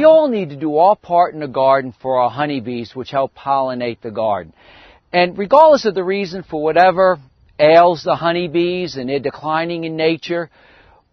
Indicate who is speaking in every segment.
Speaker 1: we all need to do our part in the garden for our honeybees, which help pollinate the garden. And regardless of the reason for whatever ails the honeybees and they're declining in nature,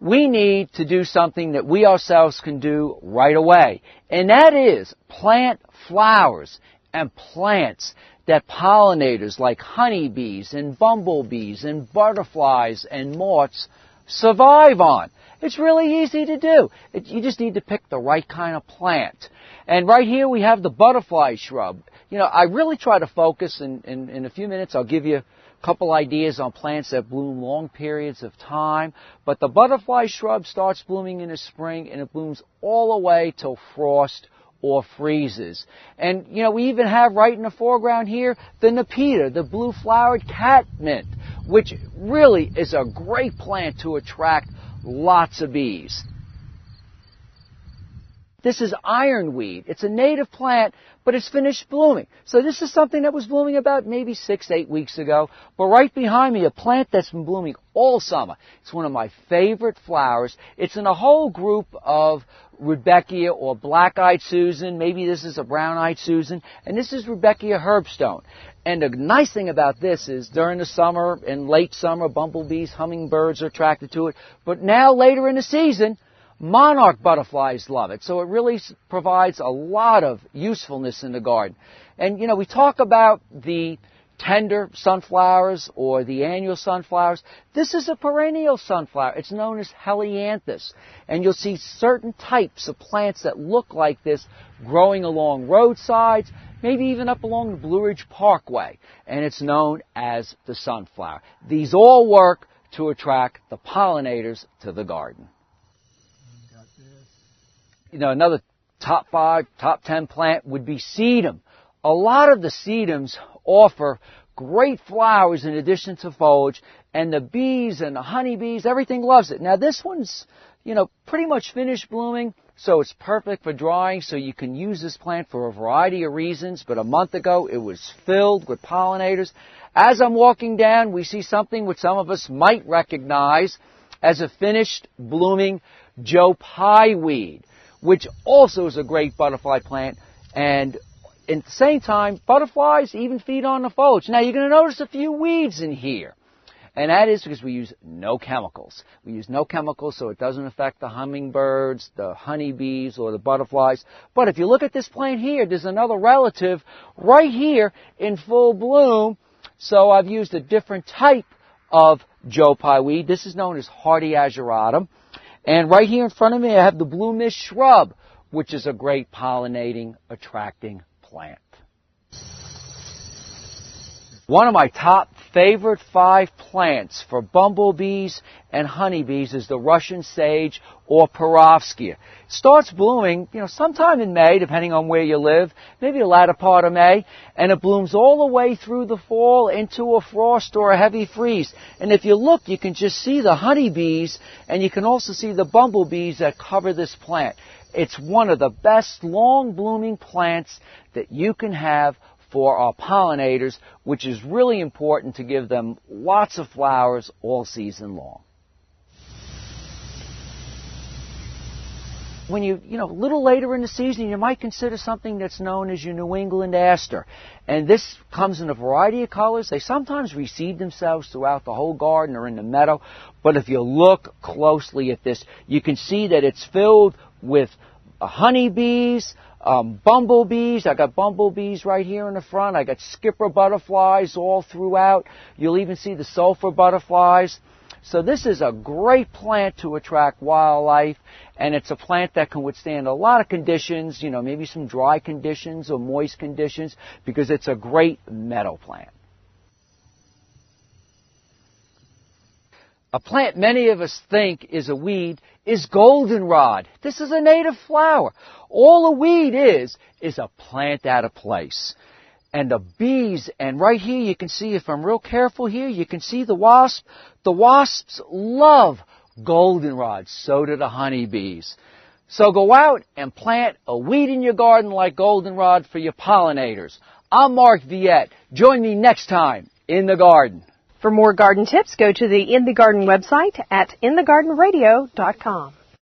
Speaker 1: we need to do something that we ourselves can do right away. And that is plant flowers and plants that pollinators like honeybees and bumblebees and butterflies and moths survive on. It's really easy to do. You just need to pick the right kind of plant. And right here we have the butterfly shrub. You know, I really try to focus, in a few minutes I'll give you a couple ideas on plants that bloom long periods of time. But the butterfly shrub starts blooming in the spring and it blooms all the way till frost or freezes. And, you know, we even have right in the foreground here the nepeta, the blue-flowered catmint, which really is a great plant to attract lots of bees. This is ironweed. It's a native plant, but it's finished blooming. So this is something that was blooming about maybe 6 to 8 weeks ago. But right behind me, a plant that's been blooming all summer. It's one of my favorite flowers. It's in a whole group of Rudbeckia or black-eyed Susan. Maybe this is a brown-eyed Susan. And this is Rudbeckia herbstone. And the nice thing about this is during the summer and late summer, bumblebees, hummingbirds are attracted to it. But now later in the season, monarch butterflies love it. So it really provides a lot of usefulness in the garden. And, you know, we talk about the tender sunflowers or the annual sunflowers. This is a perennial sunflower. It's known as helianthus. And you'll see certain types of plants that look like this growing along roadsides, maybe even up along the Blue Ridge Parkway. And it's known as the sunflower. These all work to attract the pollinators to the garden. You know, another top 5, top 10 plant would be sedum. A lot of the sedums offer great flowers in addition to foliage, and the bees and the honeybees, everything loves it. Now this one's, you know, pretty much finished blooming, so it's perfect for drying, so you can use this plant for a variety of reasons. But a month ago, it was filled with pollinators. As I'm walking down, we see something which some of us might recognize as a finished blooming Joe Pye weed, which also is a great butterfly plant. And at the same time, butterflies even feed on the foliage. Now, you're going to notice a few weeds in here. And that is because we use no chemicals. We use no chemicals so it doesn't affect the hummingbirds, the honeybees, or the butterflies. But if you look at this plant here, there's another relative right here in full bloom. So I've used a different type of Joe Pye weed. This is known as hardy ageratum. And right here in front of me, I have the blue mist shrub, which is a great pollinating, attracting plant. One of my top favorite 5 plants for bumblebees and honeybees is the Russian sage or Perovskia. It starts blooming, you know, sometime in May, depending on where you live, maybe the latter part of May, and it blooms all the way through the fall into a frost or a heavy freeze. And if you look, you can just see the honeybees, and you can also see the bumblebees that cover this plant. It's one of the best long-blooming plants that you can have for our pollinators, which is really important to give them lots of flowers all season long. When you know, a little later in the season, you might consider something that's known as your New England Aster. And this comes in a variety of colors. They sometimes reseed themselves throughout the whole garden or in the meadow. But if you look closely at this, you can see that it's filled with honeybees, bumblebees. I got bumblebees right here in the front. I got skipper butterflies all throughout. You'll even see the sulfur butterflies. So this is a great plant to attract wildlife, and it's a plant that can withstand a lot of conditions, you know, maybe some dry conditions or moist conditions, because it's a great meadow plant. A plant many of us think is a weed is goldenrod. This is a native flower. All a weed is a plant out of place. And the bees, and right here you can see, if I'm real careful here, you can see the wasp. The wasps love goldenrod. So do the honeybees. So go out and plant a weed in your garden like goldenrod for your pollinators. I'm Mark Viette. Join me next time in the garden.
Speaker 2: For more garden tips, go to the In the Garden website at inthegardenradio.com.